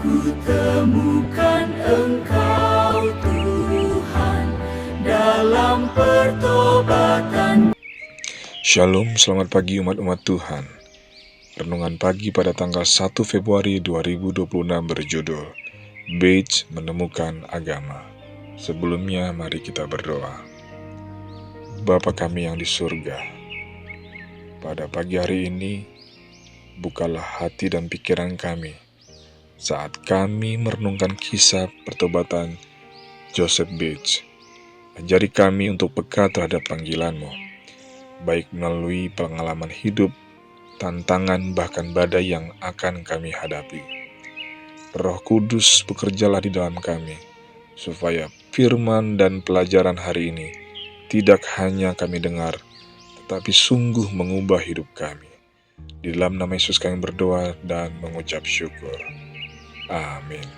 Temukan Engkau Tuhan dalam pertobatan. Shalom, selamat pagi umat-umat Tuhan. Renungan pagi pada tanggal 1 Februari 2026 berjudul Beach Menemukan Agama. Sebelumnya mari kita berdoa. Bapa kami yang di surga, pada pagi hari ini bukalah hati dan pikiran kami saat kami merenungkan kisah pertobatan Joseph Bates. Ajari kami untuk peka terhadap panggilan-Mu, baik melalui pengalaman hidup, tantangan, bahkan badai yang akan kami hadapi. Roh Kudus, bekerjalah di dalam kami, supaya firman dan pelajaran hari ini tidak hanya kami dengar, tetapi sungguh mengubah hidup kami. Di dalam nama Yesus kami berdoa dan mengucap syukur. Amin.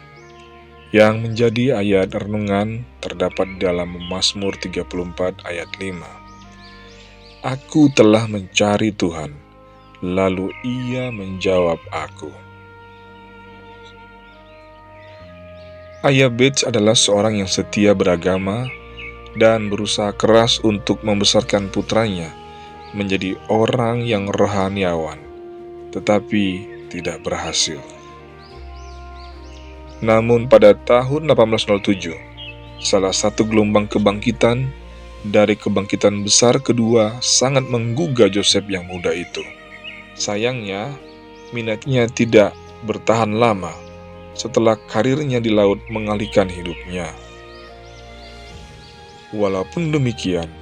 Yang menjadi ayat renungan terdapat dalam Mazmur 34 ayat 5. Aku telah mencari Tuhan, lalu Ia menjawab aku. Ayah Bates adalah seorang yang setia beragama dan berusaha keras untuk membesarkan putranya menjadi orang yang rohaniawan, tetapi tidak berhasil. Namun pada tahun 1807, salah satu gelombang kebangkitan dari kebangkitan besar kedua sangat menggugah Joseph yang muda itu. Sayangnya, minatnya tidak bertahan lama setelah karirnya di laut mengalihkan hidupnya. Walaupun demikian,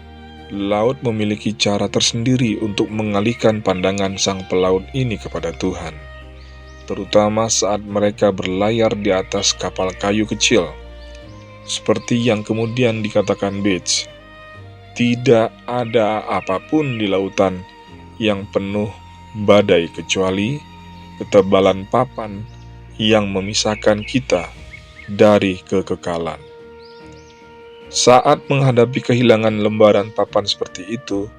laut memiliki cara tersendiri untuk mengalihkan pandangan sang pelaut ini kepada Tuhan, terutama saat mereka berlayar di atas kapal kayu kecil. Seperti yang kemudian dikatakan Bates, tidak ada apapun di lautan yang penuh badai kecuali ketebalan papan yang memisahkan kita dari kekekalan. Saat menghadapi kehilangan lembaran papan seperti itu,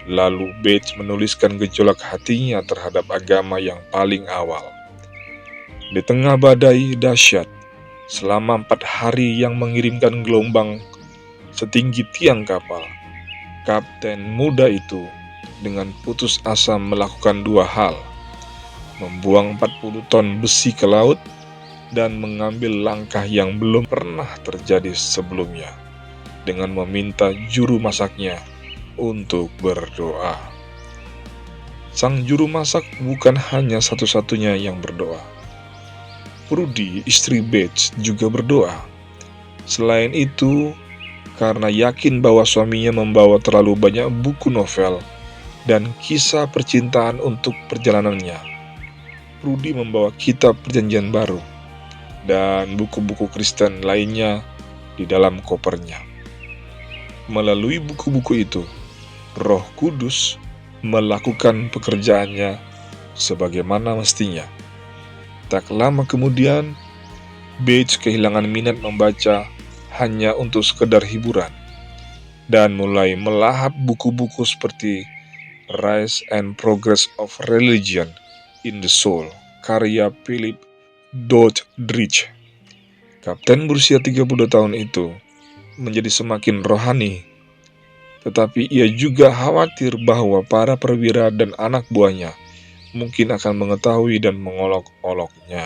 lalu Bates menuliskan gejolak hatinya terhadap agama yang paling awal. Di tengah badai dahsyat, selama 4 hari yang mengirimkan gelombang setinggi tiang kapal, kapten muda itu dengan putus asa melakukan 2 hal: membuang 40 ton besi ke laut dan mengambil langkah yang belum pernah terjadi sebelumnya, dengan meminta juru masaknya untuk berdoa. Sang juru masak bukan hanya satu-satunya yang berdoa. Prudy, istri Bates, juga berdoa. Selain itu, karena yakin bahwa suaminya membawa terlalu banyak buku novel dan kisah percintaan untuk perjalanannya, Prudy membawa kitab Perjanjian Baru dan buku-buku Kristen lainnya di dalam kopernya. Melalui buku-buku itu, Roh Kudus melakukan pekerjaannya sebagaimana mestinya. Tak lama kemudian, Bates kehilangan minat membaca hanya untuk sekedar hiburan, dan mulai melahap buku-buku seperti Rise and Progress of Religion in the Soul, karya Philip Doddridge. Kapten berusia 32 tahun itu menjadi semakin rohani, tetapi ia juga khawatir bahwa para perwira dan anak buahnya mungkin akan mengetahui dan mengolok-oloknya.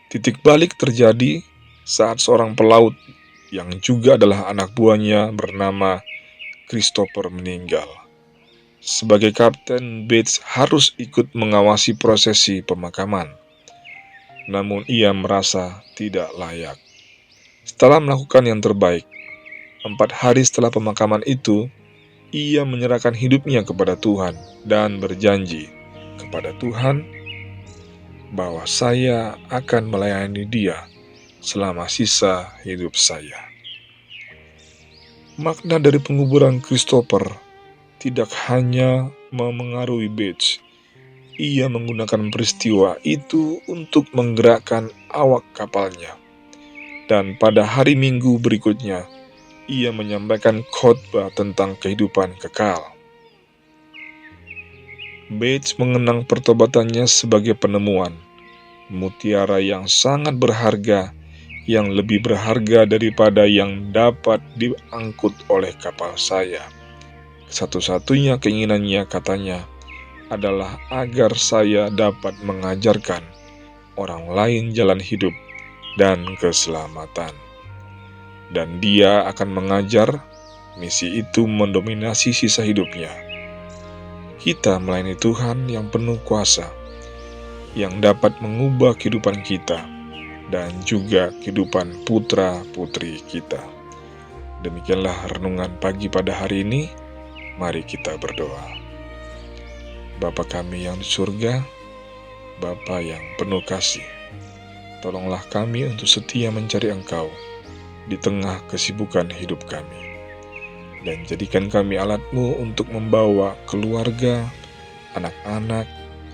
Titik balik terjadi saat seorang pelaut yang juga adalah anak buahnya bernama Christopher meninggal. Sebagai kapten, Bates harus ikut mengawasi prosesi pemakaman. Namun ia merasa tidak layak. Setelah melakukan yang terbaik, 4 hari setelah pemakaman itu, ia menyerahkan hidupnya kepada Tuhan dan berjanji kepada Tuhan bahwa saya akan melayani Dia selama sisa hidup saya. Makna dari penguburan Christopher tidak hanya memengaruhi Bates. Ia menggunakan peristiwa itu untuk menggerakkan awak kapalnya. Dan pada hari Minggu berikutnya, ia menyampaikan khotbah tentang kehidupan kekal. Bates mengenang pertobatannya sebagai penemuan mutiara yang sangat berharga, yang lebih berharga daripada yang dapat diangkut oleh kapal saya. Satu-satunya keinginannya, katanya, adalah agar saya dapat mengajarkan orang lain jalan hidup dan keselamatan. Dan dia akan mengajar, misi itu mendominasi sisa hidupnya. Kita melayani Tuhan yang penuh kuasa, yang dapat mengubah kehidupan kita dan juga kehidupan putra-putri kita. Demikianlah renungan pagi pada hari ini. Mari kita berdoa. Bapa kami yang di surga, Bapa yang penuh kasih, tolonglah kami untuk setia mencari Engkau di tengah kesibukan hidup kami. Dan jadikan kami alat-Mu untuk membawa keluarga, anak-anak,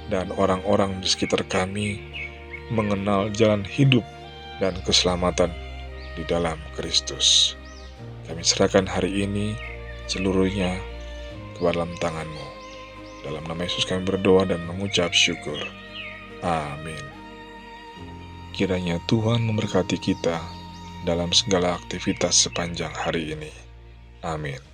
dan orang-orang di sekitar kami mengenal jalan hidup dan keselamatan di dalam Kristus. Kami serahkan hari ini seluruhnya ke dalam tangan-Mu. Dalam nama Yesus kami berdoa dan mengucap syukur. Amin. Kiranya Tuhan memberkati kita dalam segala aktivitas sepanjang hari ini. Amin.